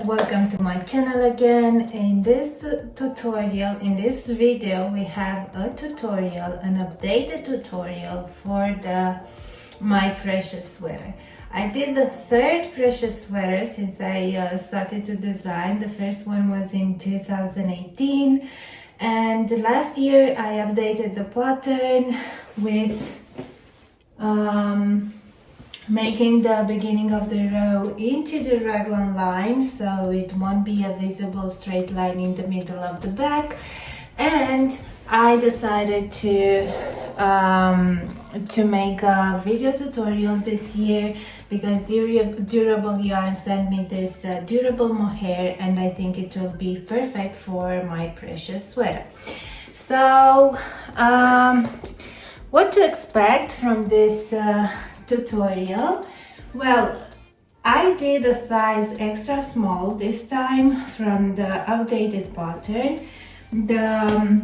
welcome to my channel again. In this tutorial, in this video, we have a tutorial, an updated tutorial for my precious sweater. I did the third precious sweater since I started to design. The first one was in 2018, and last year I updated the pattern with making the beginning of the row into the raglan line, so it won't be a visible straight line in the middle of the back. And I decided to make a video tutorial this year because Durable Yarn sent me this durable mohair, and I think it will be perfect for my precious sweater. So what to expect from this tutorial? Well, I did a size extra small this time from the outdated pattern. The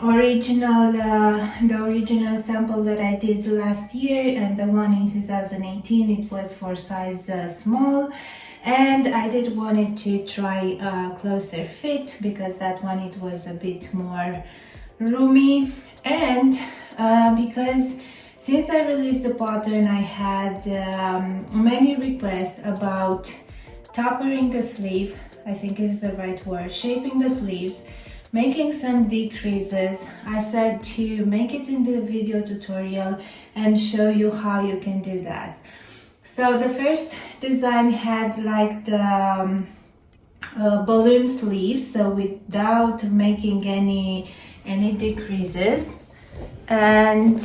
original sample that I did last year and the one in 2018, it was for size small, and I did wanted to try a closer fit because that one it was a bit more roomy, and because since I released the pattern, I had many requests about tapering the sleeve, I think is the right word, shaping the sleeves, making some decreases. I said to make it in the video tutorial and show you how you can do that. So the first design had like the balloon sleeves, so without making any decreases. And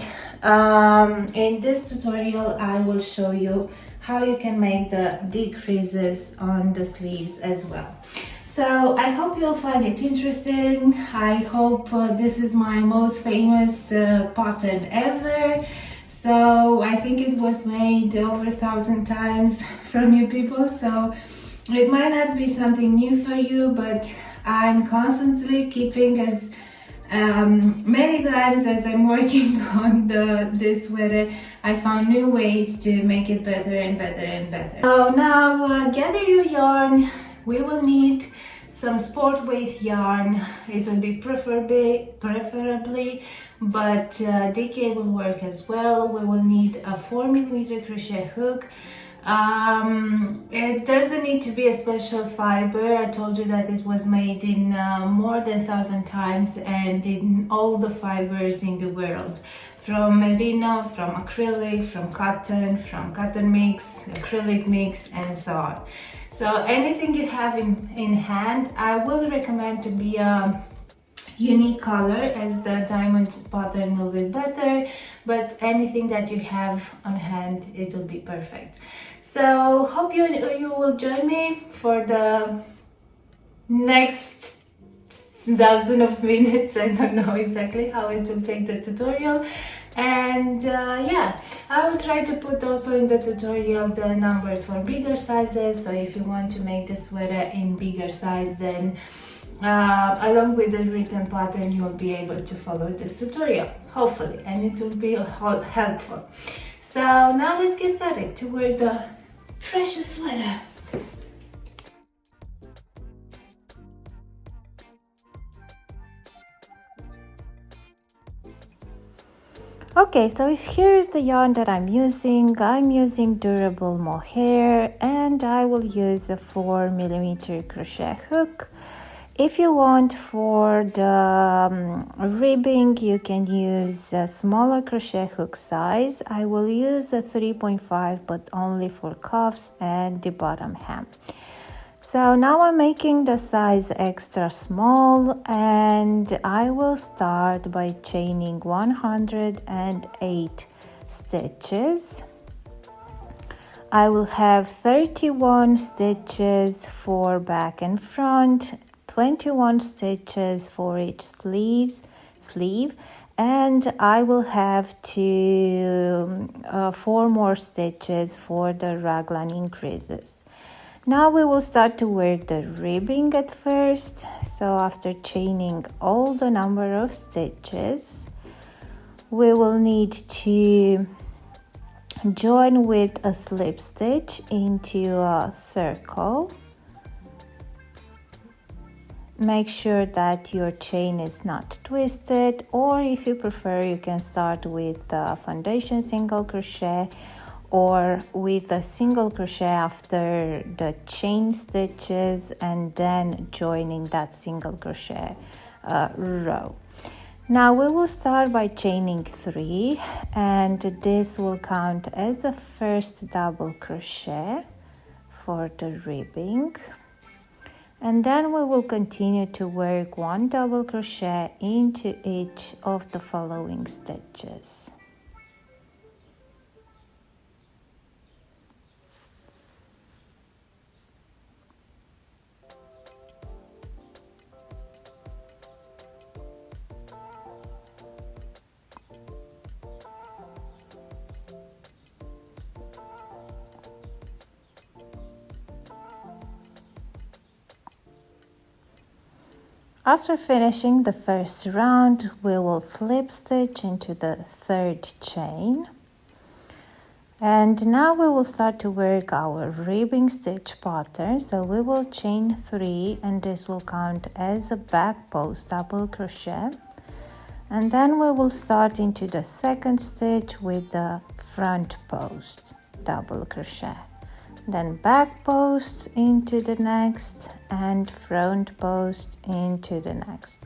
in this tutorial I will show you how you can make the decreases on the sleeves as well. So I hope you'll find it interesting. I hope this is my most famous pattern ever. So I think it was made over 1,000 times from you people, so it might not be something new for you, but I'm constantly keeping as many times as I'm working on this sweater, I found new ways to make it better and better and better. So now gather your yarn. We will need some sport weight yarn. It will be preferably, but DK will work as well. We will need a 4mm crochet hook. It doesn't need to be a special fiber. I told you that it was made in more than 1,000 times and in all the fibers in the world, from merino, from acrylic, from cotton mix, acrylic mix, and so on. So anything you have in hand, I will recommend to be a unique color, as the diamond pattern will be better, but anything that you have on hand, it will be perfect. So hope you will join me for the next dozen of minutes. I don't know exactly how it will take the tutorial, and yeah, I will try to put also in the tutorial the numbers for bigger sizes, so if you want to make the sweater in bigger size, then along with the written pattern you will be able to follow this tutorial, hopefully, and it will be helpful. So now let's get started to wear the precious sweater. Okay, so here is the yarn that I'm using. I'm using durable mohair, and I will use a 4mm crochet hook. If you want for the ribbing, you can use a smaller crochet hook size. I will use a 3.5, but only for cuffs and the bottom hem. So now I'm making the size extra small, and I will start by chaining 108 stitches. I will have 31 stitches for back and front, 21 stitches for each sleeve, and I will have 4 more stitches for the raglan increases. Now we will start to work the ribbing at first. So after chaining all the number of stitches, we will need to join with a slip stitch into a circle Make sure that your chain is not twisted, or if you prefer, you can start with the foundation single crochet or with a single crochet after the chain stitches and then joining that single crochet row. Now we will start by chaining 3, and this will count as a first double crochet for the ribbing. And then we will continue to work 1 double crochet into each of the following stitches. After finishing the first round, we will slip stitch into the 3rd chain. And now we will start to work our ribbing stitch pattern. So we will chain 3, and this will count as a back post double crochet. And then we will start into the 2nd stitch with the front post double crochet. Then back post into the next and front post into the next,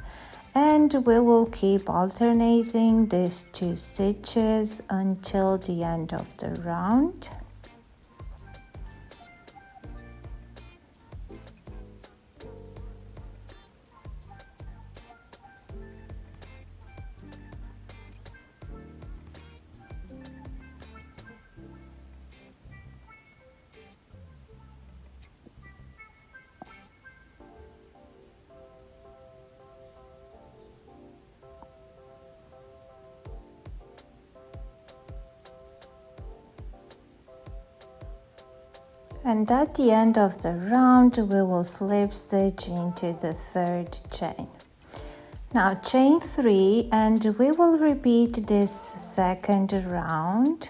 and we will keep alternating these 2 stitches until the end of the round. And at the end of the round, we will slip stitch into the 3rd chain. Now chain 3, and we will repeat this 2nd round.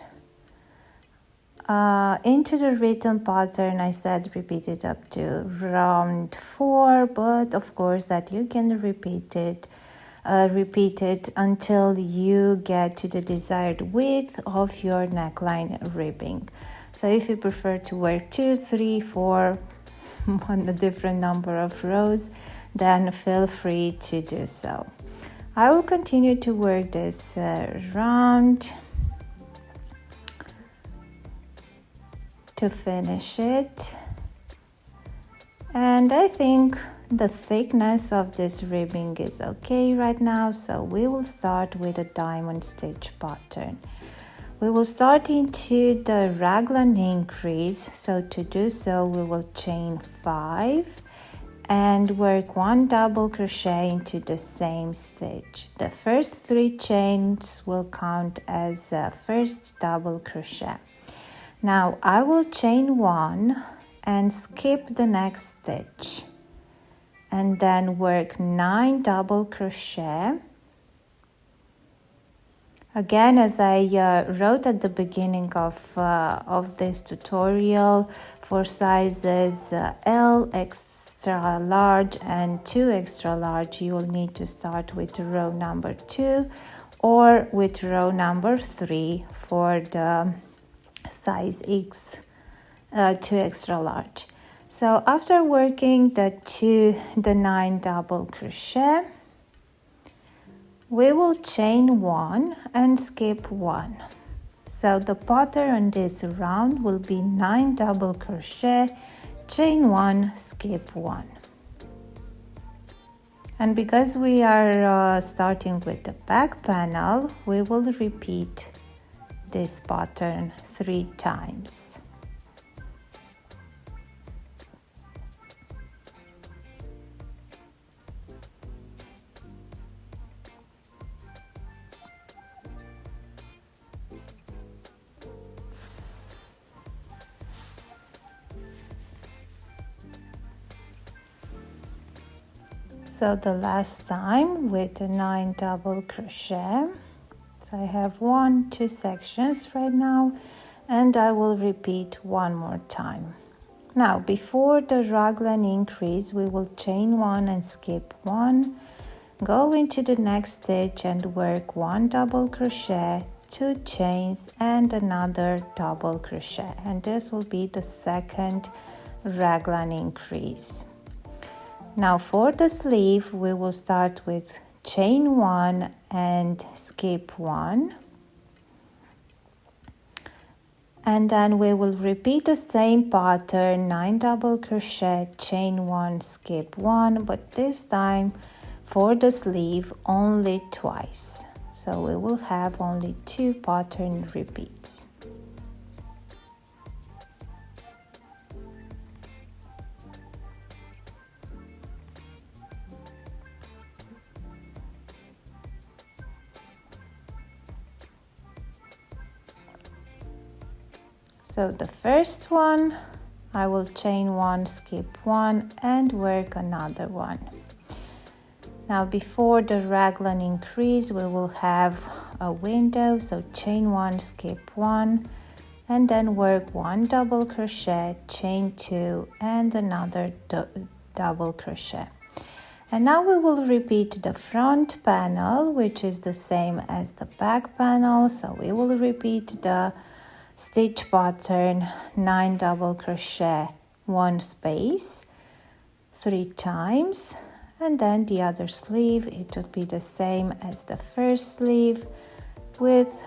Into the written pattern, I said repeat it up to round 4, but of course that you can repeat it until you get to the desired width of your neckline ribbing. So if you prefer to work 2, 3, 4 on a different number of rows, then feel free to do so. I will continue to work this round to finish it. And I think the thickness of this ribbing is okay right now, so we will start with a diamond stitch pattern. We will start into the raglan increase, so to do so we will chain 5 and work 1 double crochet into the same stitch. The first 3 chains will count as a first double crochet. Now I will chain 1 and skip the next stitch, and then work 9 double crochet. Again, as I wrote at the beginning of this tutorial, for sizes L, extra large and 2 extra large, you will need to start with row number 2 or with row number 3 for the size X, 2 extra large. So after working the 9 double crochet, we will chain 1 and skip 1. So the pattern on this round will be 9 double crochet, chain 1, skip 1. And because we are starting with the back panel, we will repeat this pattern 3 times. So the last time with the 9 double crochet. So I have 2 sections right now, and I will repeat one more time. Now before the raglan increase, we will chain 1 and skip 1, go into the next stitch and work 1 double crochet, 2 chains and another double crochet, and this will be the second raglan increase. Now for the sleeve, we will start with chain 1 and skip 1, and then we will repeat the same pattern, 9 double crochet, chain 1, skip 1, but this time for the sleeve only twice, so we will have only 2 pattern repeats. So the first one, I will chain 1, skip 1 and work another one. Now before the raglan increase, we will have a window, so chain 1, skip 1 and then work 1 double crochet, chain 2 and another double crochet. And now we will repeat the front panel, which is the same as the back panel, so we will repeat the stitch pattern, 9 double crochet, 1 space 3 times, and then the other sleeve, it would be the same as the first sleeve with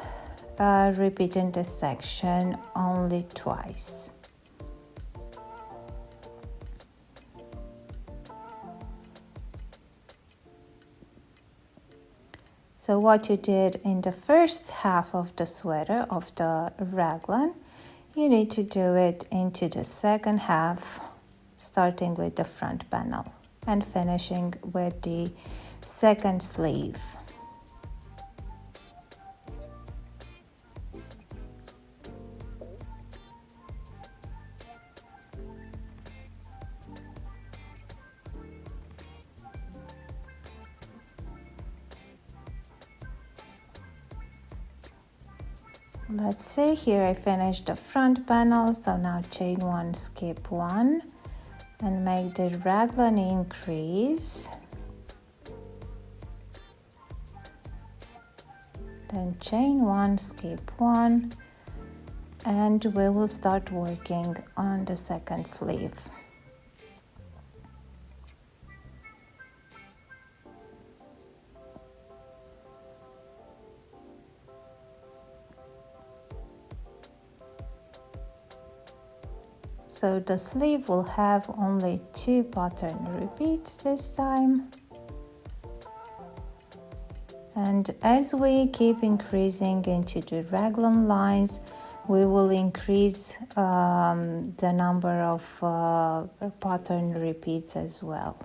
repeating the section only twice. So what you did in the first half of the sweater, of the raglan, you need to do it into the second half, starting with the front panel and finishing with the second sleeve. Let's see, here I finished the front panel, so now chain 1, skip 1 and make the raglan increase, then chain 1, skip 1, and we will start working on the second sleeve. So the sleeve will have only 2 pattern repeats this time. And as we keep increasing into the raglan lines, we will increase the number of pattern repeats as well.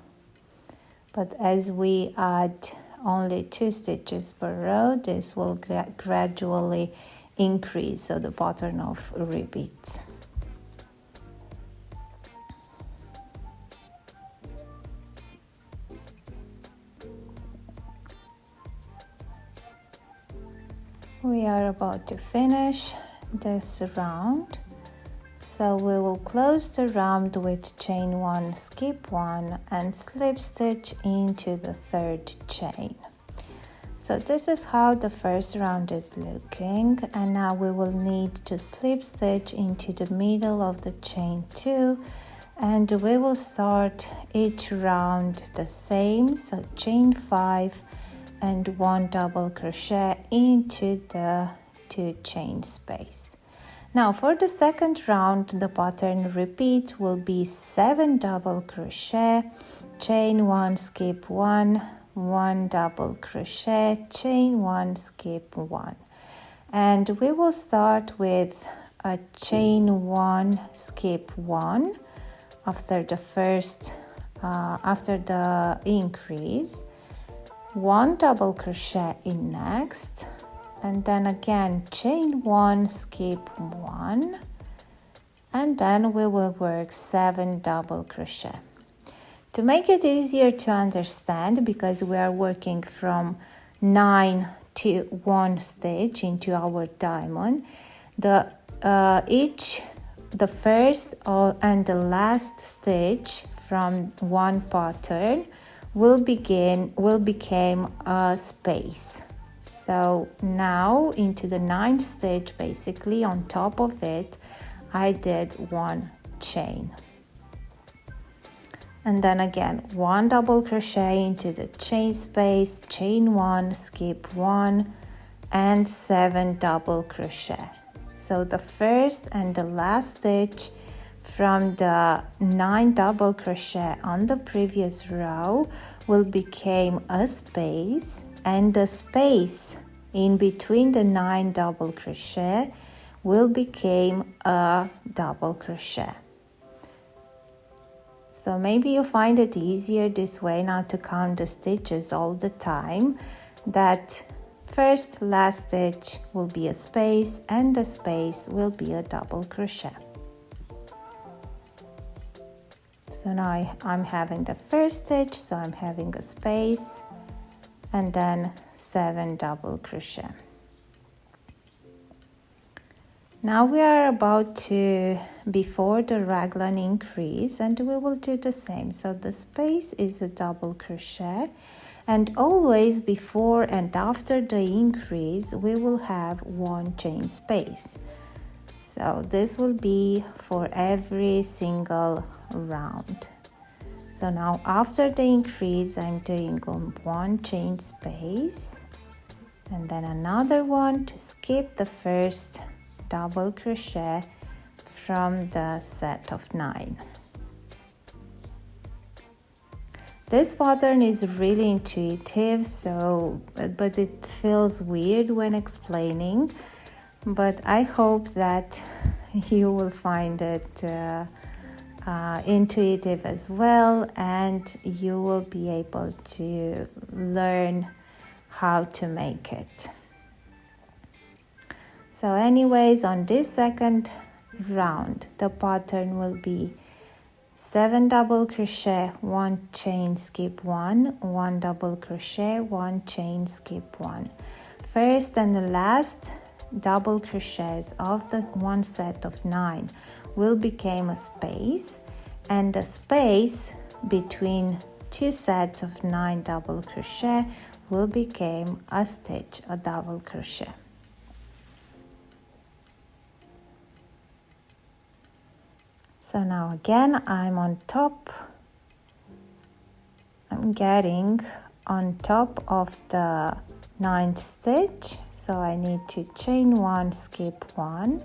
But as we add only 2 stitches per row, this will gradually increase, so the pattern of repeats. We are about to finish this round, so we will close the round with chain 1, skip 1 and slip stitch into the third chain. So this is how the first round is looking, and now we will need to slip stitch into the middle of the chain 2, and we will start each round the same, so chain 5 and 1 double crochet into the 2 chain space. Now for the second round, the pattern repeat will be 7 double crochet, chain 1, skip 1, 1 double crochet, chain 1, skip 1, and we will start with a chain 1, skip 1 after the first after the increase, 1 double crochet in next, and then again chain 1, skip 1, and then we will work 7 double crochet. To make it easier to understand, because we are working from 9 to 1 stitch into our diamond, the each the first and the last stitch from one pattern will become a space. So now into the 9th stitch, basically on top of it, I did 1 chain. And then again 1 double crochet into the chain space, chain 1, skip 1, and 7 double crochet. So the first and the last stitch from the 9 double crochet on the previous row will become a space, and the space in between the 9 double crochet will become a double crochet. So maybe you find it easier this way, not to count the stitches all the time, that first last stitch will be a space and the space will be a double crochet. So now I'm having the first stitch, so I'm having a space and then 7 double crochet. Now we are about to before the raglan increase, and we will do the same. So the space is a double crochet, and always before and after the increase we will have 1 chain space. So this will be for every single round. So now after the increase I'm doing 1 chain space and then another one to skip the first double crochet from the set of 9. This pattern is really intuitive, but it feels weird when explaining, but I hope that you will find it intuitive as well, and you will be able to learn how to make it. So anyways, on this second round the pattern will be 7 double crochet, 1 chain, skip 1, 1 double crochet, 1 chain, skip 1. First and the last double crochets of the one set of 9 will become a space, and the space between 2 sets of 9 double crochet will become a stitch, a double crochet. So now again I'm on top, I'm getting on top of the 9th stitch, so I need to chain 1, skip 1,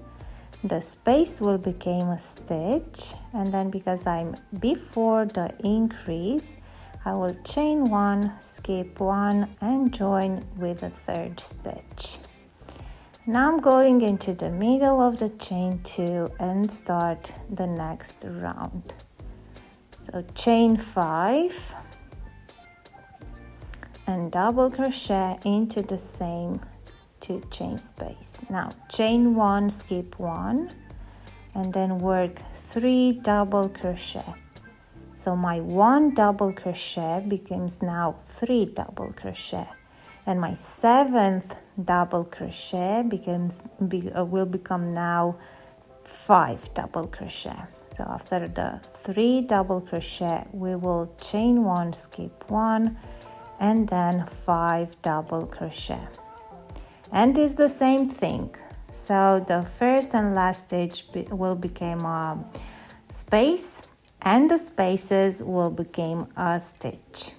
the space will become a stitch, and then because I'm before the increase I will chain 1, skip 1 and join with the 3rd stitch. Now I'm going into the middle of the chain 2 and start the next round. So chain 5 and double crochet into the same 2 chain space. Now chain 1, skip 1 and then work 3 double crochet. So my 1 double crochet becomes now 3 double crochet, and my 7th double crochet will become now 5 double crochet. So after the 3 double crochet we will chain 1, skip 1 and then 5 double crochet, and it's the same thing. So the first and last stitch will become a space, and the spaces will become a stitch.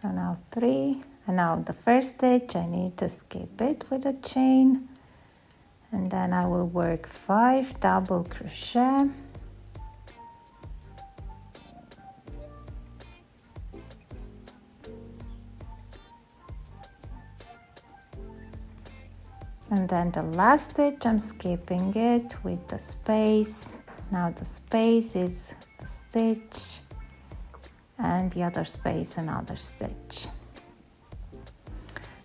So now 3, and now the first stitch I need to skip it with a chain, and then I will work 5 double crochet, and then the last stitch I'm skipping it with the space. Now the space is a stitch and the other space another stitch,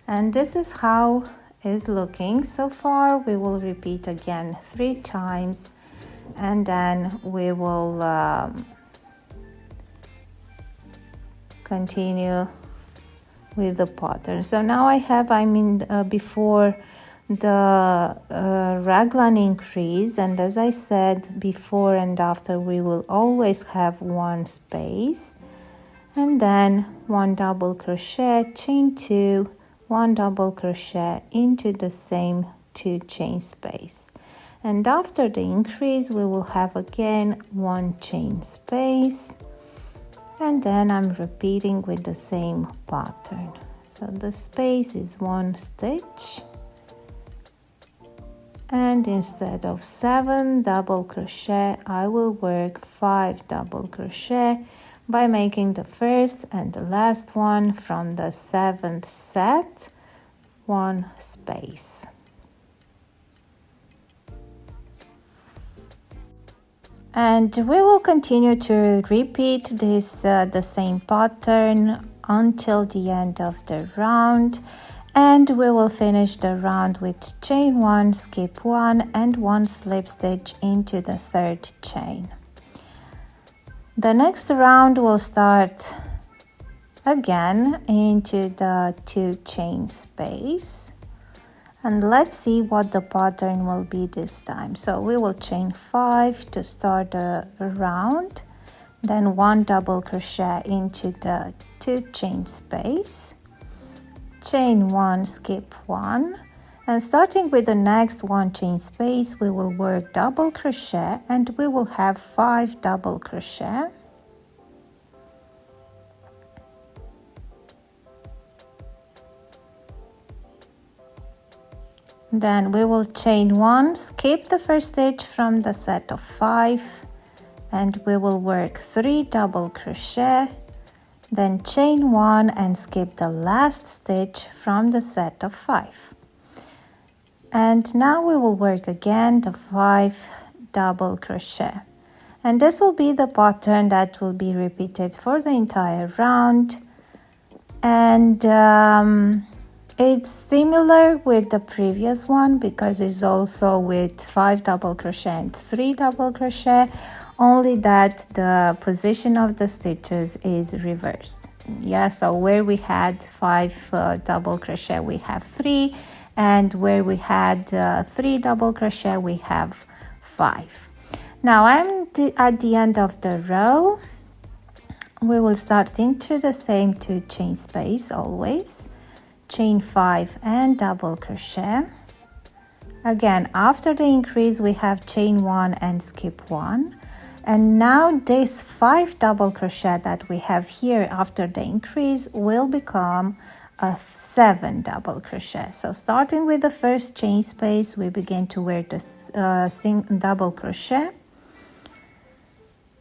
and this is how it's looking so far. We will repeat again 3 times and then we will continue with the pattern. So now I'm in before the raglan increase, and as I said before and after, we will always have one space, and then one double crochet, chain 2, one double crochet into the same 2 chain space. And after the increase we will have again one chain space, and then I'm repeating with the same pattern. So the space is 1 stitch, and instead of 7 double crochet I will work 5 double crochet by making the first and the last one from the 7th set one space. And we will continue to repeat this the same pattern until the end of the round, and we will finish the round with chain 1, skip 1 and 1 slip stitch into the 3rd chain. The next round will start again into the 2 chain space, and let's see what the pattern will be this time. So we will chain 5 to start the round, then 1 double crochet into the 2 chain space, chain 1, skip 1, and starting with the next 1 chain space we will work double crochet, and we will have 5 double crochet. Then we will chain 1, skip the first stitch from the set of 5, and we will work 3 double crochet, then chain 1 and skip the last stitch from the set of 5. And now we will work again the 5 double crochet, and this will be the pattern that will be repeated for the entire round. And it's similar with the previous one because it's also with 5 double crochet and 3 double crochet, only that the position of the stitches is reversed. Yeah, so where we had 5 double crochet we have 3, and where we had 3 double crochet we have 5. Now I'm at the end of the row. We will start into the same 2 chain space always, chain 5 and double crochet. Again, after the increase we have chain 1 and skip 1, and now this 5 double crochet that we have here after the increase will become a 7 double crochet. So starting with the first chain space we begin to wear the double crochet,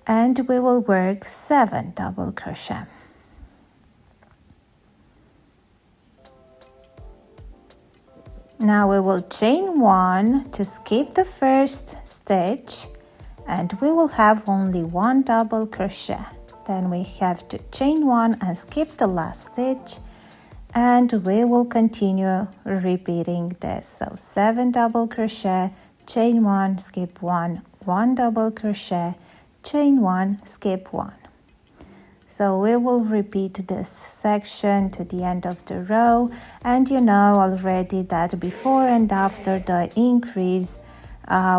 and we will work 7 double crochet. Now we will chain 1 to skip the first stitch, and we will have only 1 double crochet. Then we have to chain 1 and skip the last stitch, and we will continue repeating this. So 7 double crochet, chain 1, skip 1, 1 double crochet, chain 1, skip 1. So we will repeat this section to the end of the row, and you know already that before and after the increase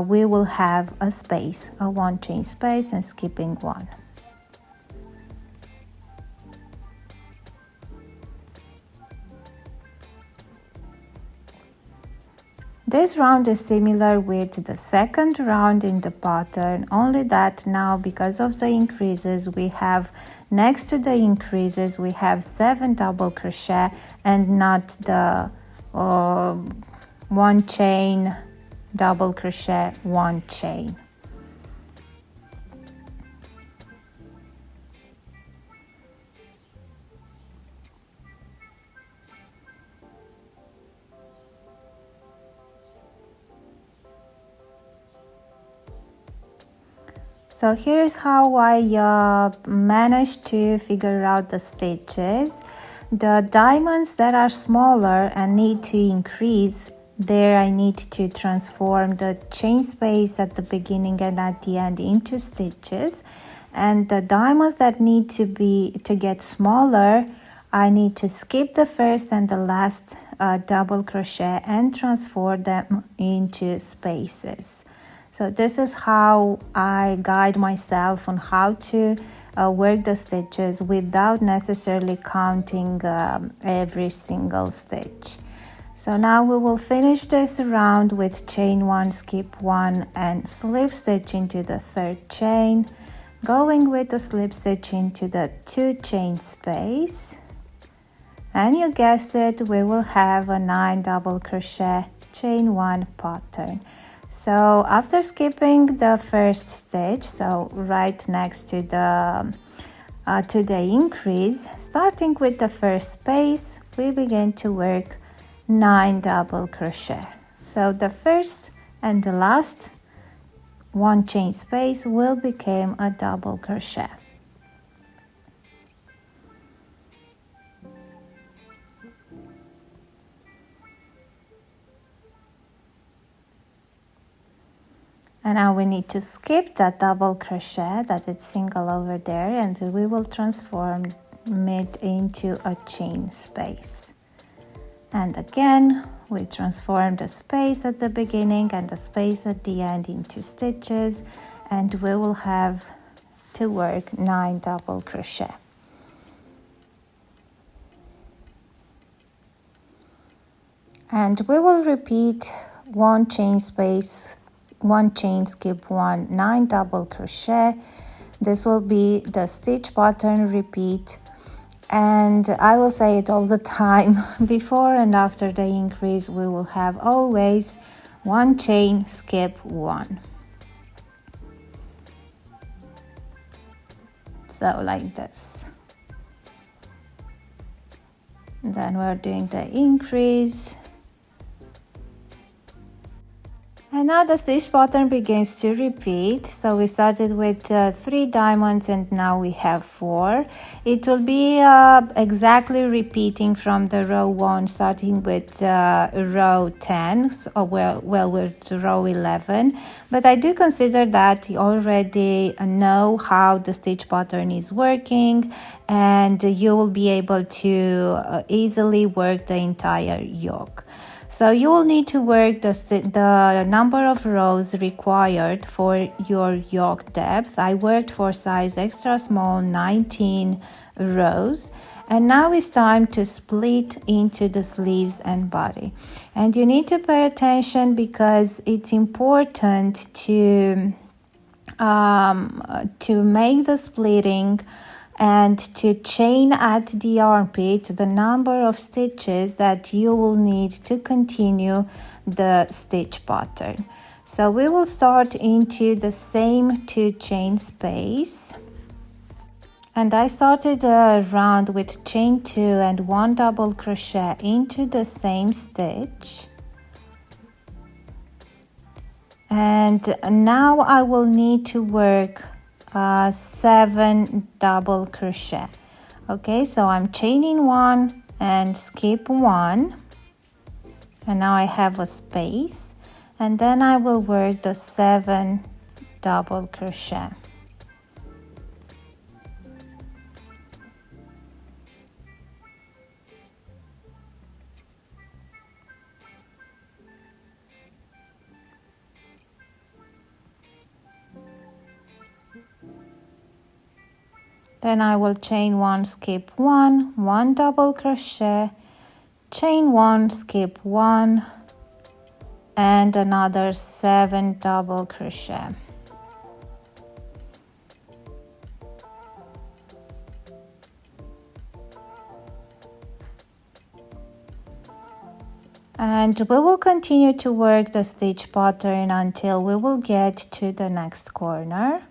we will have a space, a 1 chain space and skipping 1. This round is similar with the second round in the pattern, only that now because of the increases we have, next to the increases we have 7 double crochet and not the 1 chain, double crochet, 1 chain. So here's how I managed to figure out the stitches. The diamonds that are smaller and need to increase, there I need to transform the chain space at the beginning and at the end into stitches. And the diamonds that need to get smaller, I need to skip the first and the last double crochet and transform them into spaces. So this is how I guide myself on how to work the stitches without necessarily counting every single stitch. So now we will finish this round with chain 1, skip 1 and slip stitch into the third chain, going with the slip stitch into the 2 chain space. And you guessed it, we will have a 9 double crochet chain 1 pattern. So after skipping the first stitch, so right next to the increase, starting with the first space, we begin to work 9 double crochet. So the first and the last 1 chain space will become a double crochet. And now we need to skip that double crochet that is single over there, and we will transform it into a chain space. And again, we transform the space at the beginning and the space at the end into stitches, and we will have to work 9 double crochet. And we will repeat 1 chain space, 1 chain, skip 1, 9 double crochet. This will be the stitch pattern repeat, and I will say it all the time. Before and after the increase, we will have always 1 chain, skip 1. So like this. Then we're doing the increase. And now the stitch pattern begins to repeat. So we started with 3 diamonds and now we have 4. It will be exactly repeating from the row 1, starting with row 10, so we're to row 11. But I do consider that you already know how the stitch pattern is working, and you will be able to easily work the entire yoke. So you will need to work the number of rows required for your yoke depth. I worked for size extra small 19 rows. And now it's time to split into the sleeves and body. And you need to pay attention because it's important to make the splitting and to chain at the armpit the number of stitches that you will need to continue the stitch pattern. So we will start into the same 2 chain space, and I started a round with chain 2 and 1 double crochet into the same stitch. And now I will need to work 7 double crochet. Okay, so I'm chaining 1 and skip 1, and now I have a space, and then I will work the 7 double crochet. Then I will chain 1, skip 1, 1 double crochet, chain 1, skip 1, and another 7 double crochet. And we will continue to work the stitch pattern until we will get to the next corner.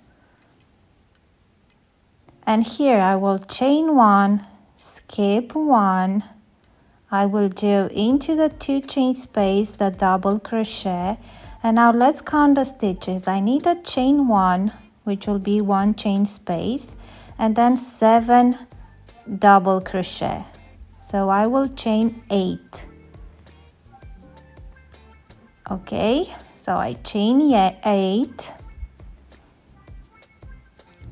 And here I will chain 1, skip 1, I will do into the 2 chain space the double crochet, and now let's count the stitches. I need a chain 1, which will be 1 chain space, and then 7 double crochet. So I will chain 8. Okay, so I chain 8.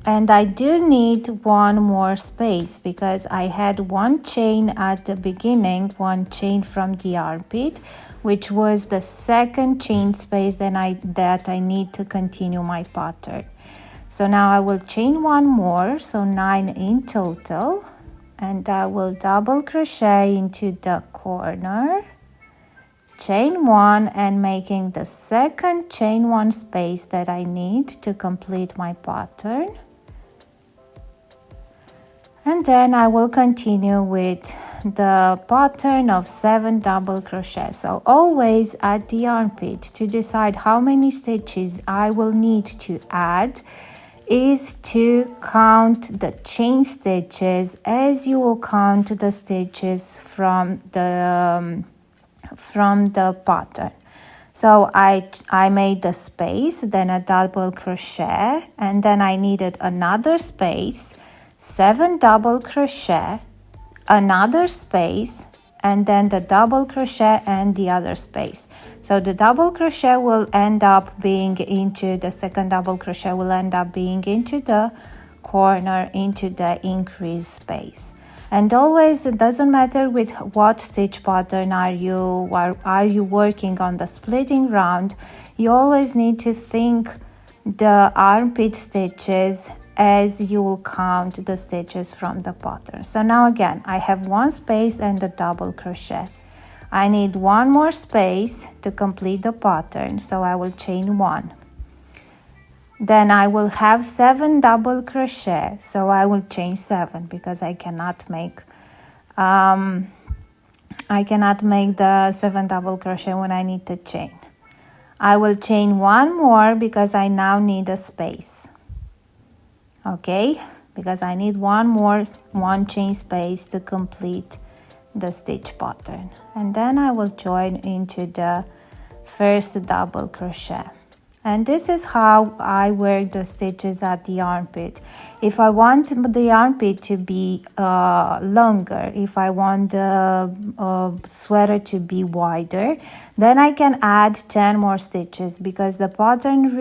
And I do need one more space because I had one chain at the beginning, one chain from the armpit, which was the second chain space that I need to continue my pattern. So now I will chain one more, so 9 in total, and I will double crochet into the corner, chain one, and making the second chain one space that I need to complete my pattern. And then I will continue with the pattern of 7 double crochet. So always at the armpit, to decide how many stitches I will need to add, is to count the chain stitches as you will count the stitches from the pattern. So I made the space, then a double crochet, and then I needed another space, 7 double crochet, another space, and then the double crochet and the other space. So the double crochet will end up being into the second double crochet will end up being into the corner, into the increased space. And always, it doesn't matter with what stitch pattern are you working on the splitting round, you always need to think the armpit stitches as you will count the stitches from the pattern. So now again, I have one space and a double crochet. I need one more space to complete the pattern, so I will chain one. Then I will have 7 double crochet, so I will chain 7 because I cannot make the 7 double crochet when I need to chain. I will chain one more because I now need a space. Okay, because I need one chain space to complete the stitch pattern. And then I will join into the first double crochet. And this is how I work the stitches at the armpit. If I want the armpit to be longer, if I want the sweater to be wider, then I can add 10 more stitches because the pattern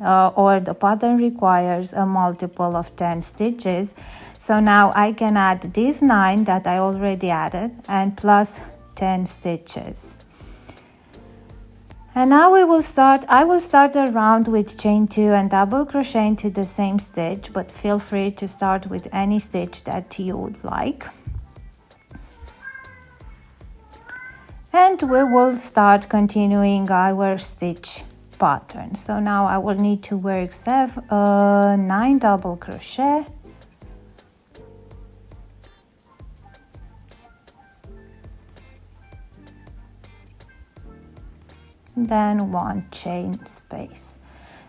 the pattern requires a multiple of 10 stitches. So now I can add these 9 that I already added and plus 10 stitches. And now I will start a round with chain 2 and double crochet into the same stitch, but feel free to start with any stitch that you would like. And we will start continuing our stitch pattern. So now I will need to work 9 double crochet, then 1 chain space.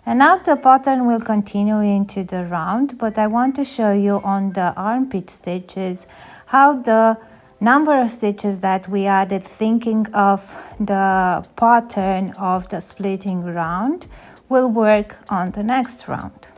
And now the pattern will continue into the round, but I want to show you on the armpit stitches how the number of stitches that we added, thinking of the pattern of the splitting round, will work on the next round.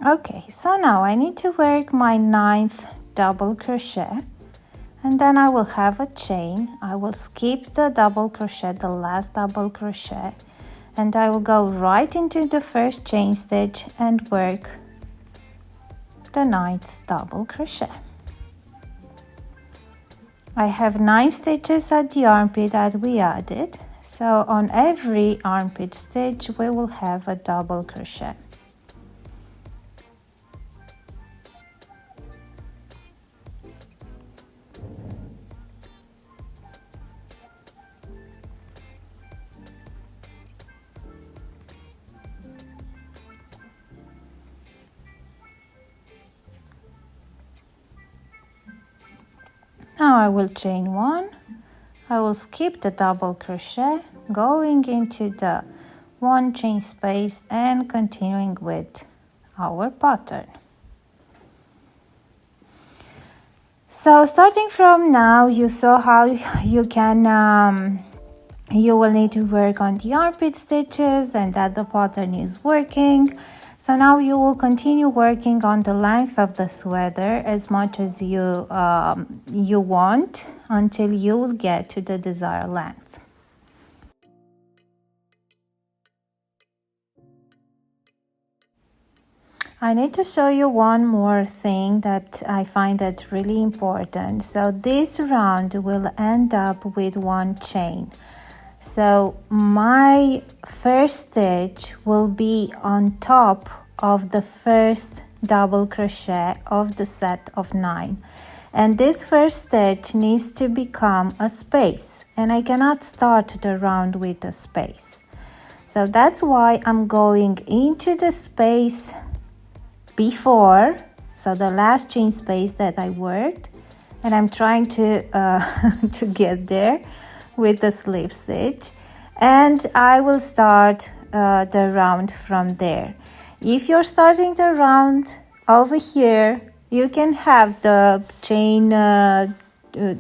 Okay, so now I need to work my 9th double crochet, and then I will have a chain. I will skip the double crochet, the last double crochet, and I will go right into the first chain stitch and work the 9th double crochet. I have 9 stitches at the armpit that we added, so on every armpit stitch we will have a double crochet. Now I will chain 1, I will skip the double crochet, going into the 1 chain space and continuing with our pattern. So starting from now, you saw how you can you will need to work on the armpit stitches and that the pattern is working. So now you will continue working on the length of the sweater as much as you want until you will get to the desired length. I need to show you one more thing that I find it really important. So this round will end up with one chain. So my first stitch will be on top of the first double crochet of the set of 9. And this first stitch needs to become a space, and I cannot start the round with a space. So that's why I'm going into the space before, so the last chain space that I worked, and I'm trying to to get there with the slip stitch, and I will start the round from there. If you're starting the round over here, you can have the chain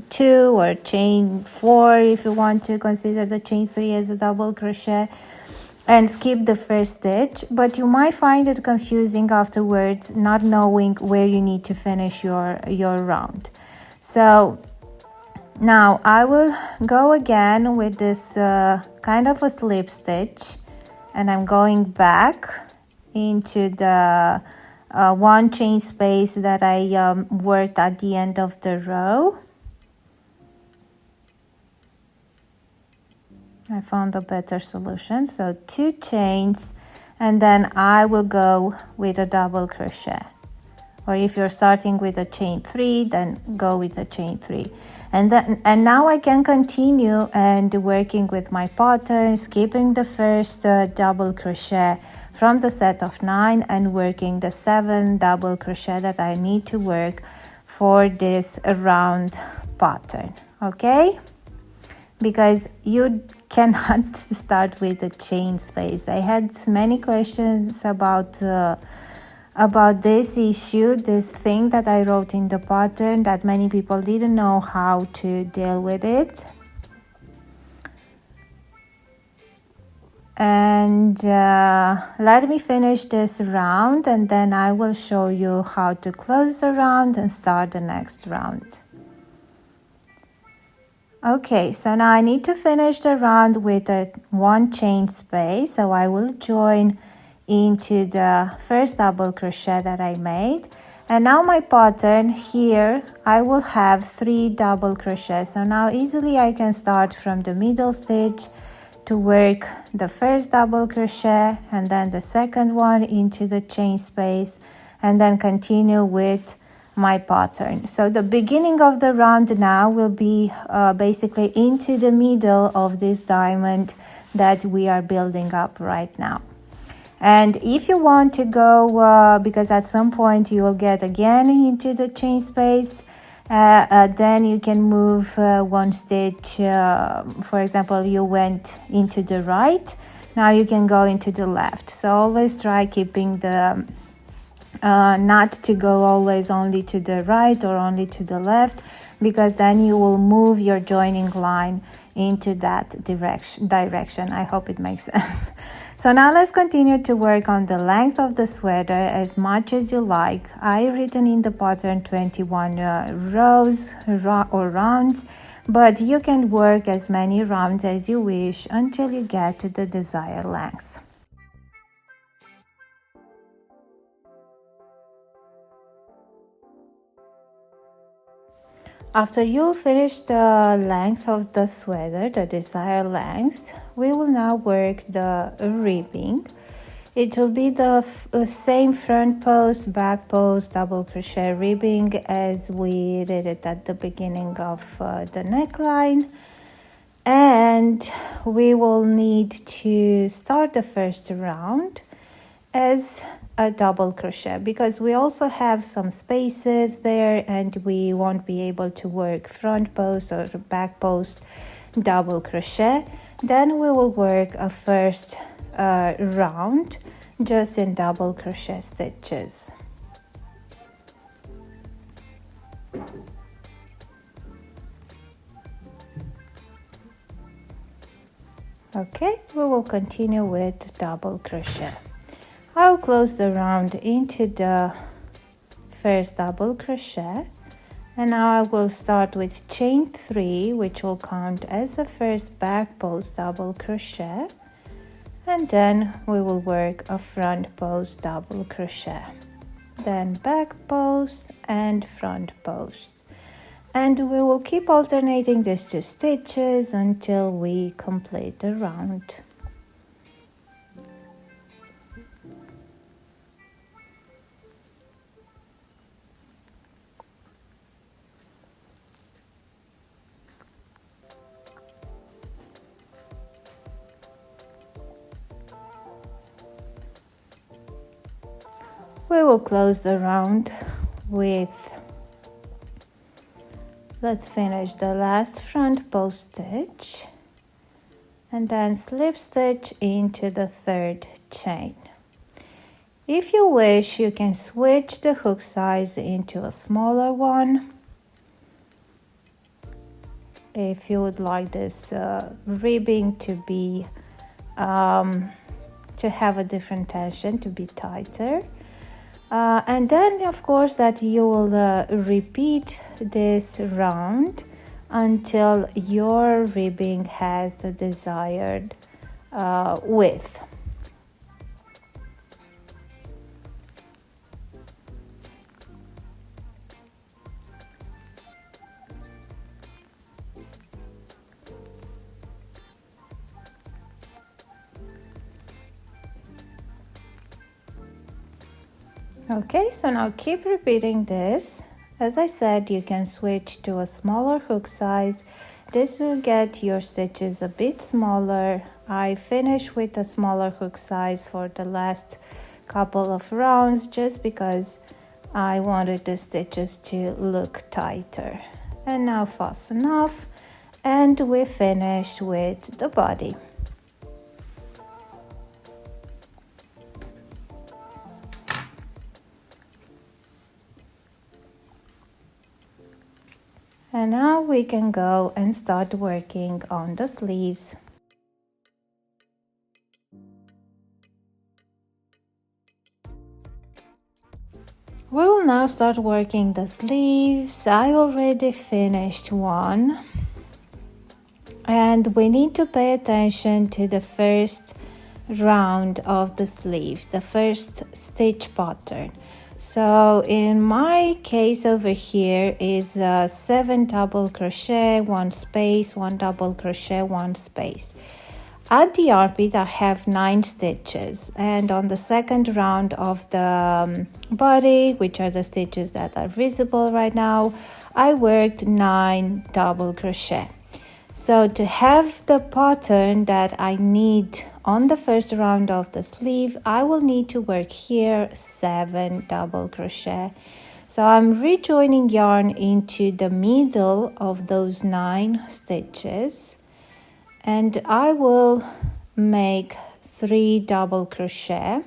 2 or chain 4 if you want to consider the chain 3 as a double crochet, and skip the first stitch, but you might find it confusing afterwards, not knowing where you need to finish your round. So now I will go again with this kind of a slip stitch, and I'm going back into the one chain space that I worked at the end of the row. I found a better solution, so 2 chains, and then I will go with a double crochet. Or if you're starting with a chain 3, then go with a chain 3. And now I can continue and working with my pattern, skipping the first double crochet from the set of 9 and working the 7 double crochet that I need to work for this round pattern, okay? Because you cannot start with a chain space. I had many questions about this issue, this thing that I wrote in the pattern, that many people didn't know how to deal with it. And let me finish this round, and then I will show you how to close the round and start the next round. Okay, so now I need to finish the round with a 1 chain space, so I will join into the first double crochet that I made, and now my pattern here I will have 3 double crochets. So now easily I can start from the middle stitch to work the first double crochet and then the second one into the chain space, and then continue with my pattern. So the beginning of the round now will be basically into the middle of this diamond that we are building up right now. And if you want to go, because at some point you will get again into the chain space, then you can move 1 stitch. For example, you went into the right, now you can go into the left. So always try keeping the not to go always only to the right or only to the left, because then you will move your joining line into that direction. I hope it makes sense. So now let's continue to work on the length of the sweater as much as you like. I written in the pattern 21 rows or rounds, but you can work as many rounds as you wish until you get to the desired length. After you finish the length of the sweater, the desired length, we will now work the ribbing. It will be the same front post, back post, double crochet ribbing as we did it at the beginning of the neckline. And we will need to start the first round as a double crochet, because we also have some spaces there and we won't be able to work front post or back post double crochet. Then we will work a first round just in double crochet stitches. Okay, we will continue with double crochet. I'll close the round into the first double crochet, and now I will start with chain 3, which will count as the first back post double crochet, and then we will work a front post double crochet, then back post and front post, and we will keep alternating these 2 stitches until we complete the round. We will close the round with, let's finish the last front post stitch and then slip stitch into the 3rd chain. If you wish, you can switch the hook size into a smaller one if you would like this ribbing to be to have a different tension, to be tighter. And then of course that you will repeat this round until your ribbing has the desired width. Okay, so now keep repeating this. As I said, you can switch to a smaller hook size. This will get your stitches a bit smaller. I finish with a smaller hook size for the last couple of rounds just because I wanted the stitches to look tighter. And now fasten off, and we finish with the body. And now we can go and start working on the sleeves. We will now start working the sleeves. I already finished one, and we need to pay attention to the first round of the sleeve, the first stitch pattern. So in my case over here is 7 double crochet, 1 space, 1 double crochet, 1 space. At the armpit I have 9 stitches, and on the second round of the body, which are the stitches that are visible right now, I worked 9 double crochet. So to have the pattern that I need on the first round of the sleeve, I will need to work here 7 double crochet. So I'm rejoining yarn into the middle of those 9 stitches, and I will make 3 double crochet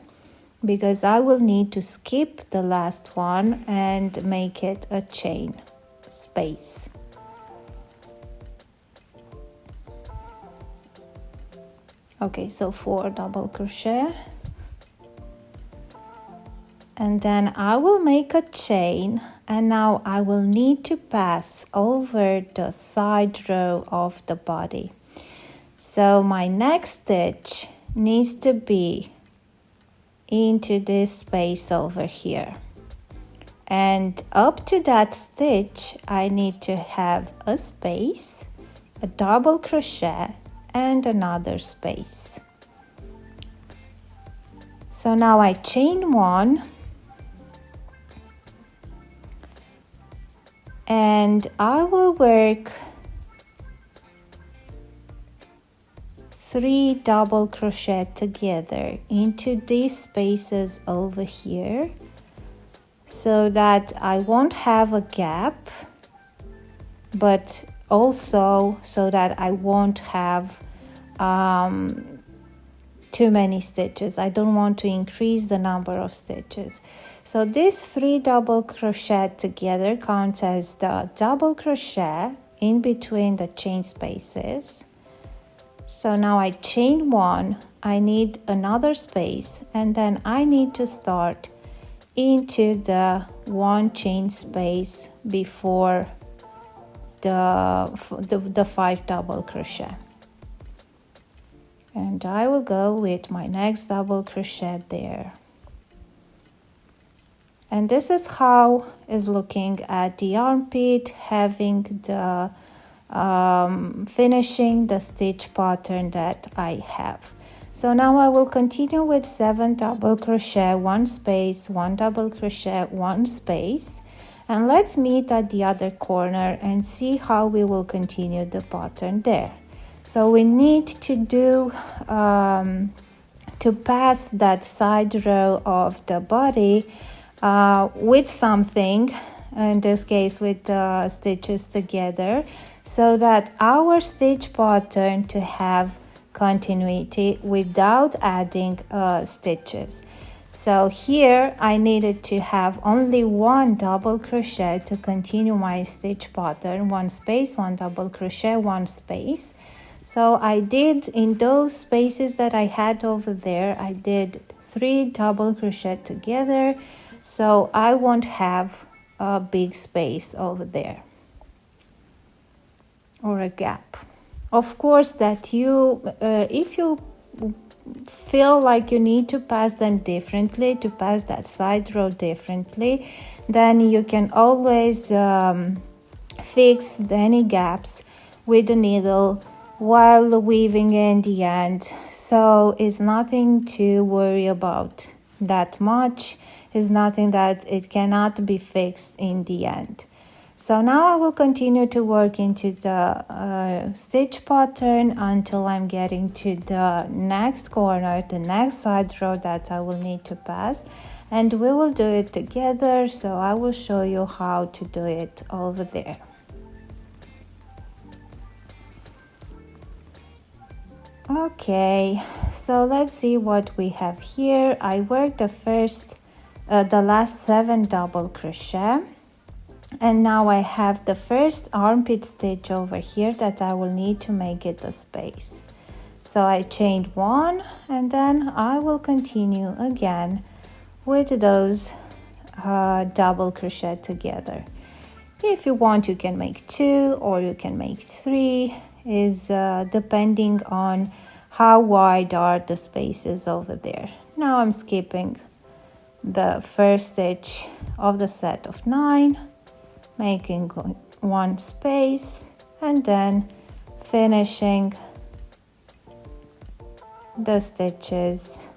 because I will need to skip the last one and make it a chain space. Okay, so 4 double crochet, and then I will make a chain, and now I will need to pass over the side row of the body. So my next stitch needs to be into this space over here, and up to that stitch I need to have a space, a double crochet, and another space. So now I chain 1, and I will work 3 double crochet together into these spaces over here so that I won't have a gap, but also so that I won't have too many stitches. I don't want to increase the number of stitches. So these 3 double crochet together counts as the double crochet in between the chain spaces. So now I chain one, I need another space, and then I need to start into the one chain space before the 5 double crochet. And I will go with my next double crochet there. And this is how is looking at the armpit, having the finishing the stitch pattern that I have. So now I will continue with 7 double crochet, 1 space, 1 double crochet, 1 space, and let's meet at the other corner and see how we will continue the pattern there. So we need to do to pass that side row of the body with something, in this case with stitches together, so that our stitch pattern to have continuity without adding stitches. So here I needed to have only 1 double crochet to continue my stitch pattern, 1 space, 1 double crochet, 1 space. So I did, in those spaces that I had over there, I did 3 double crochet together, so I won't have a big space over there or a gap. Of course that you if you feel like you need to pass them differently, to pass that side row differently, then you can always fix any gaps with the needle while weaving in the end. So it's nothing to worry about that much. It's nothing that it cannot be fixed in the end. So now I will continue to work into the stitch pattern until I'm getting to the next corner, the next side row that I will need to pass, and we will do it together. So I will show you how to do it over there. Okay, so let's see what we have here. I worked the last 7 double crochet. And now I have the first armpit stitch over here that I will need to make it a space. So I chained 1, and then I will continue again with those double crochet together. If you want, you can make 2 or you can make 3, is depending on how wide are the spaces over there. Now I'm skipping the first stitch of the set of 9, making 1 space, and then finishing the stitches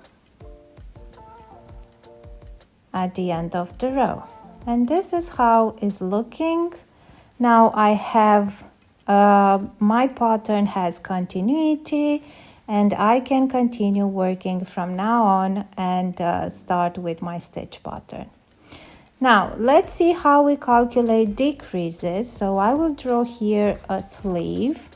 at the end of the row. And this is how it's looking. Now I have my pattern has continuity, and I can continue working from now on and start with my stitch pattern. Now let's see how we calculate decreases. So I will draw here a sleeve.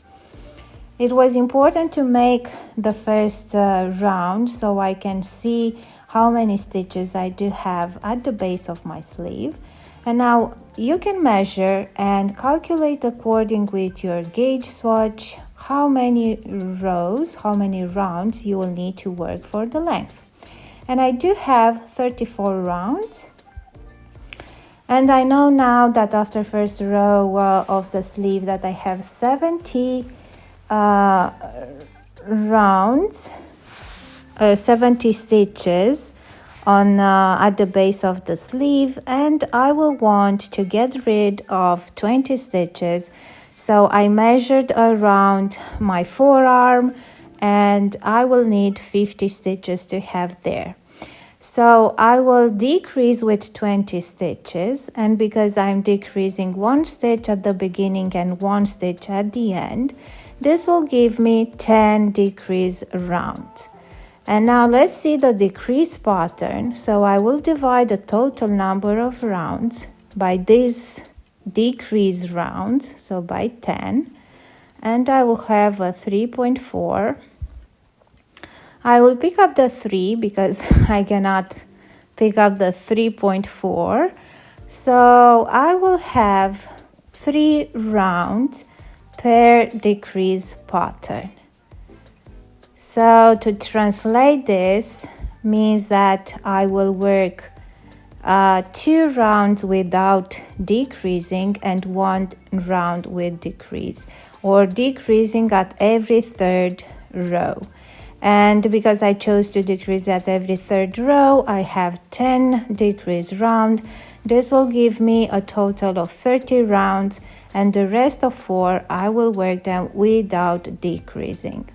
It was important to make the first round so I can see how many stitches I do have at the base of my sleeve. And now you can measure and calculate according with your gauge swatch how many rows, how many rounds you will need to work for the length. And I do have 34 rounds. And I know now that after first row of the sleeve that I have 70 rounds, 70 stitches on at the base of the sleeve, and I will want to get rid of 20 stitches. So I measured around my forearm, and I will need 50 stitches to have there. So I will decrease with 20 stitches, and because I'm decreasing 1 stitch at the beginning and 1 stitch at the end, this will give me 10 decrease rounds. And now let's see the decrease pattern. So I will divide the total number of rounds by these decrease rounds, so by 10, and I will have a 3.4. I will pick up the 3 because I cannot pick up the 3.4. So I will have 3 rounds per decrease pattern. So to translate this means that I will work 2 rounds without decreasing and 1 round with decrease, or decreasing at every 3rd row. And because I chose to decrease at every 3rd row, I have 10 decrease rounds. This will give me a total of 30 rounds, and the rest of 4 I will work them without decreasing.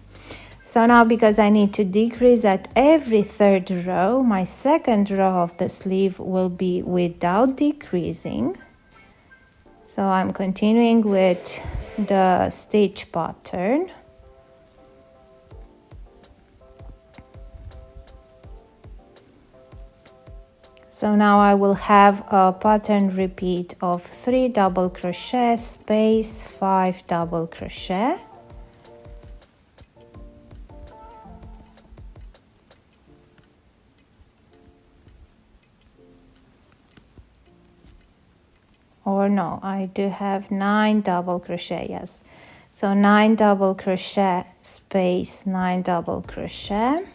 So now, because I need to decrease at every 3rd row, my 2nd row of the sleeve will be without decreasing. So I'm continuing with the stitch pattern. So now I will have a pattern repeat of 3 double crochet space 5 double crochet. Or no, I do have 9 double crochet, yes. So 9 double crochet space 9 double crochet.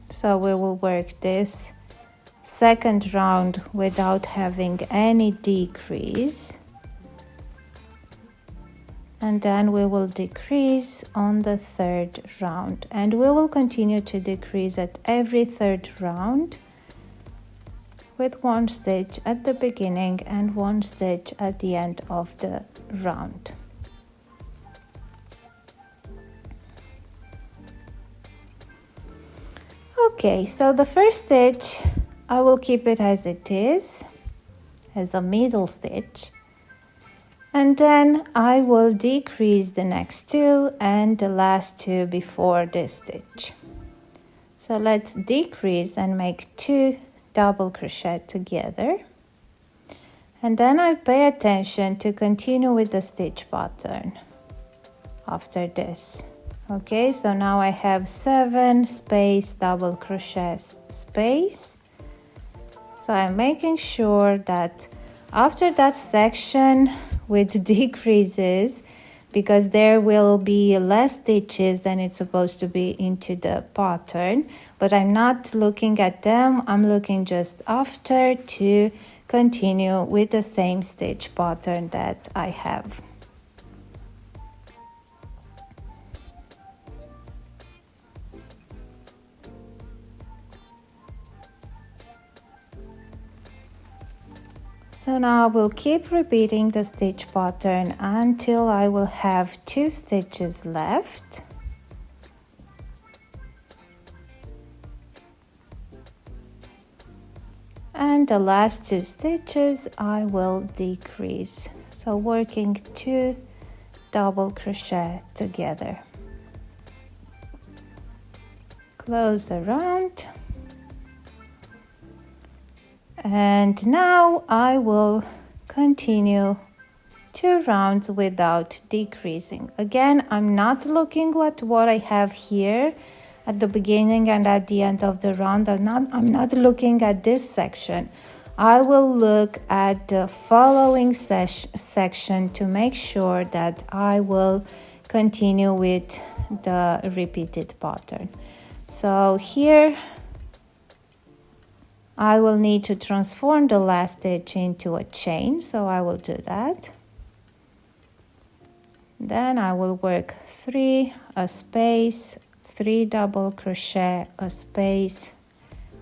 So we will work this 2nd round without having any decrease. And then we will decrease on the 3rd round, and we will continue to decrease at every 3rd round with 1 stitch at the beginning and 1 stitch at the end of the round. Okay, so the first stitch I will keep it as it is, as a middle stitch. And then I will decrease the next 2 and the last 2 before this stitch. So let's decrease and make 2 double crochet together. And then I pay attention to continue with the stitch pattern after this. Okay, so now I have 7 space double crochet space. So I'm making sure that after that section with decreases, because there will be less stitches than it's supposed to be into the pattern, but I'm not looking at them, I'm looking just after to continue with the same stitch pattern that I have. So now I will keep repeating the stitch pattern until I will have 2 stitches left. And the last 2 stitches I will decrease. So working 2 double crochet together. Close the round. And now I will continue 2 rounds without decreasing. Again, I'm not looking at what I have here at the beginning and at the end of the round. I'm not looking at this section. I will look at the following section to make sure that I will continue with the repeated pattern. So here I will need to transform the last stitch into a chain, so I will do that. Then I will work 3, a space, 3 double crochet, a space,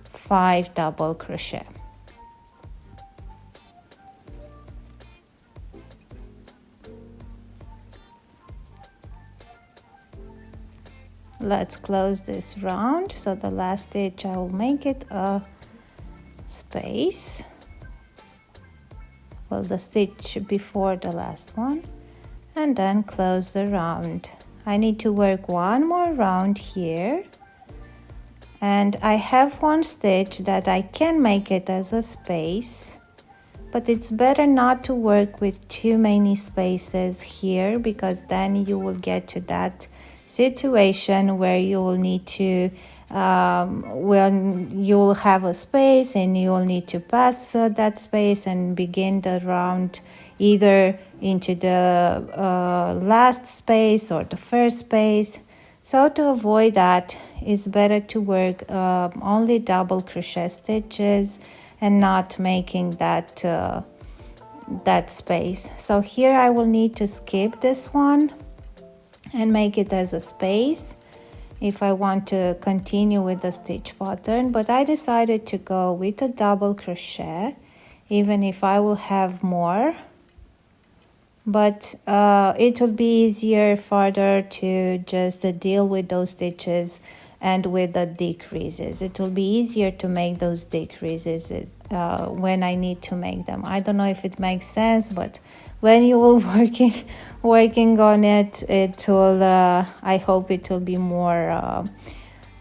5 double crochet. Let's close this round. So the last stitch I will make it a space, well, the stitch before the last one, and then close the round. I need to work 1 more round here, and I have 1 stitch that I can make it as a space, but it's better not to work with too many spaces here, because then you will get to that situation where you will need to when you'll have a space and you'll need to pass that space and begin the round either into the last space or the first space. So to avoid that, it's better to work only double crochet stitches and not making that that space. So here I will need to skip this one and make it as a space if I want to continue with the stitch pattern, but I decided to go with a double crochet even if I will have more, but it will be easier further to just deal with those stitches and with the decreases. It will be easier to make those decreases when I need to make them. I don't know if it makes sense, but when you will working on it, it will I hope it will be more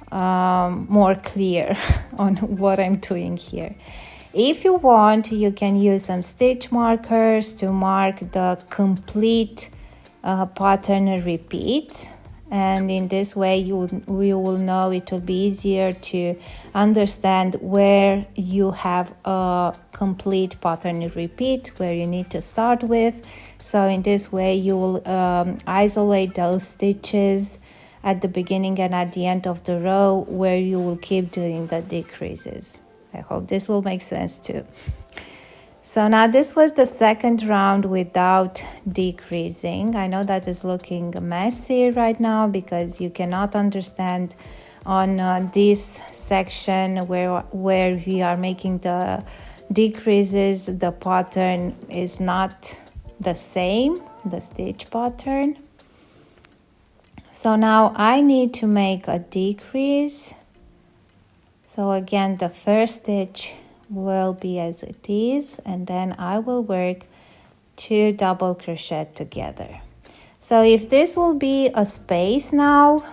clear on what I'm doing here. If you want, you can use some stitch markers to mark the complete pattern repeat, and in this way you will know. It will be easier to understand where you have a complete pattern repeat, where you need to start with. So in this way you will isolate those stitches at the beginning and at the end of the row where you will keep doing the decreases. I hope this will make sense too. So now this was the second round without decreasing. I know that is looking messy right now because you cannot understand on this section where we are making the decreases, the pattern is not the same, the stitch pattern. So now I need to make a decrease. So again, the first stitch will be as it is, and then I will work 2 double crochet together. So if this will be a space now,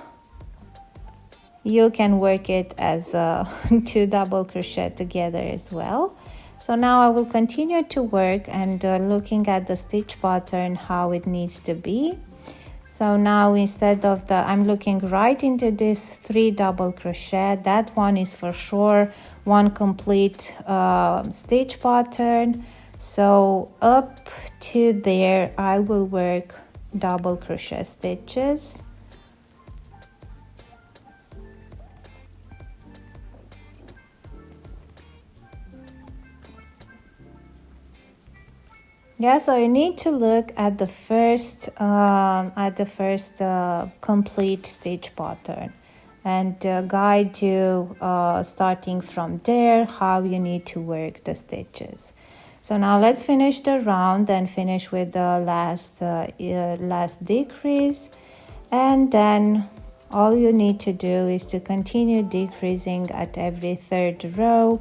you can work it as 2 double crochet together as well. So now I will continue to work and looking at the stitch pattern, how it needs to be. So now instead of I'm looking right into this 3 double crochet. That one is for sure one complete stitch pattern. So up to there I will work double crochet stitches. Yeah, so you need to look at the first complete stitch pattern and guide you starting from there how you need to work the stitches. So now let's finish the round and finish with the last decrease, and then all you need to do is to continue decreasing at every third row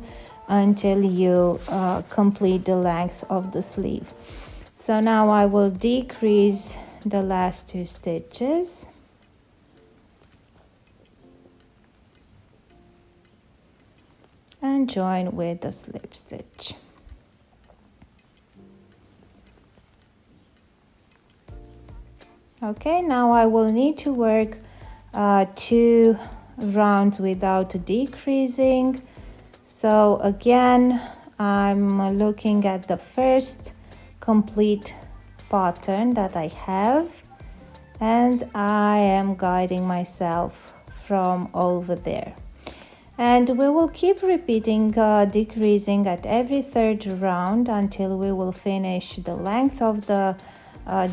until you complete the length of the sleeve. So now I will decrease the last 2 stitches and join with the slip stitch. Okay, now I will need to work 2 rounds without decreasing. So again, I'm looking at the first complete pattern that I have, and I am guiding myself from over there. And we will keep repeating decreasing at every third round until we will finish the length of the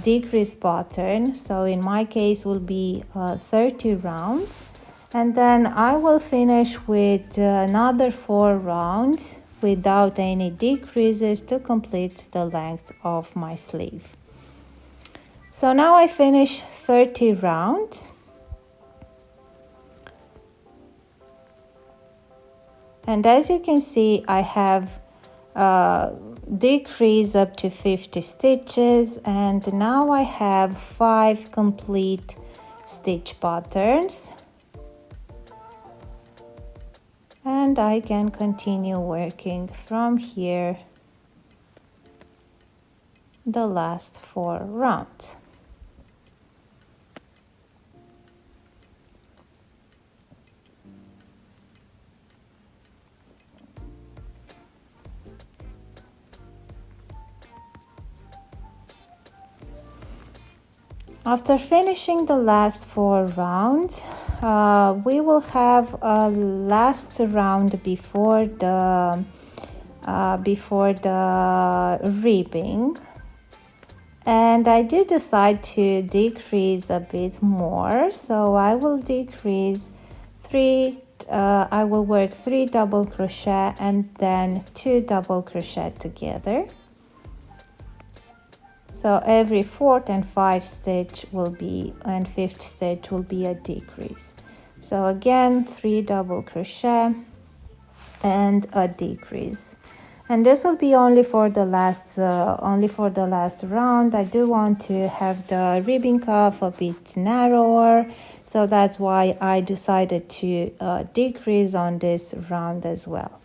decrease pattern. So in my case will be 30 rounds. And then I will finish with another 4 rounds without any decreases to complete the length of my sleeve. So now I finish 30 rounds. And as you can see, I have decrease up to 50 stitches, and now I have 5 complete stitch patterns. And I can continue working from here the last 4 rounds. After finishing the last 4 rounds, we will have a last round before the ribbing, and I did decide to decrease a bit more, so I will decrease 3. I will work 3 double crochet and then 2 double crochet together. So every 4th and 5th stitch will be, and 5th stitch will be a decrease. So again, 3 double crochet and a decrease. And this will be only for the last round. I do want to have the ribbing cuff a bit narrower, so that's why I decided to decrease on this round as well.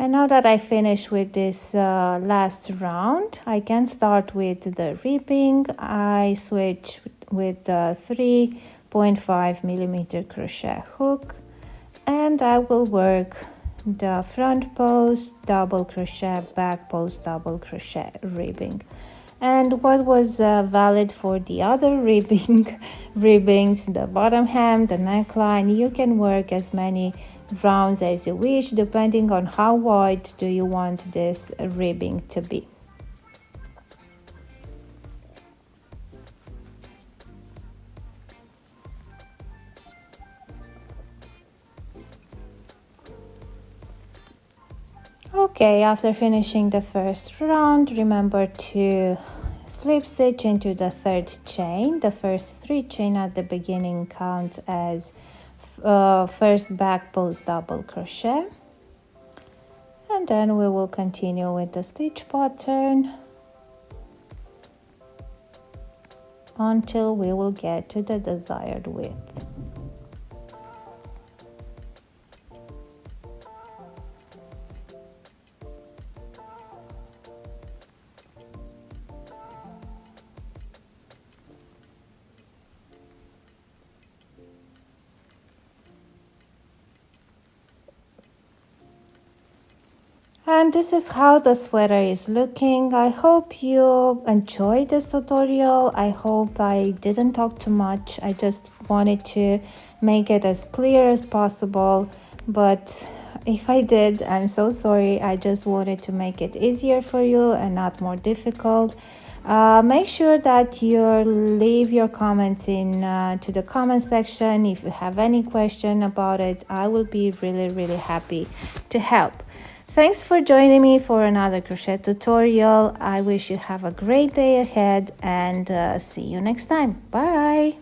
And now that I finished with this last round, I can start with the ribbing. I switch with the 3.5 millimeter crochet hook, and I will work the front post double crochet, back post double crochet ribbing. And what was valid for the other ribbings, the bottom hem, the neckline, you can work as many rounds as you wish, depending on how wide do you want this ribbing to be. Okay, after finishing the first round, remember to slip stitch into the 3rd chain. The first 3 chain at the beginning count as first back post double crochet, and then we will continue with the stitch pattern until we will get to the desired width. And this is how the sweater is looking. I hope you enjoyed this tutorial. I hope I didn't talk too much. I just wanted to make it as clear as possible. But if I did, I'm so sorry. I just wanted to make it easier for you and not more difficult. Make sure that you leave your comments in to the comment section. If you have any question about it, I will be really happy to help. Thanks for joining me for another crochet tutorial. I wish you have a great day ahead, and see you next time. Bye!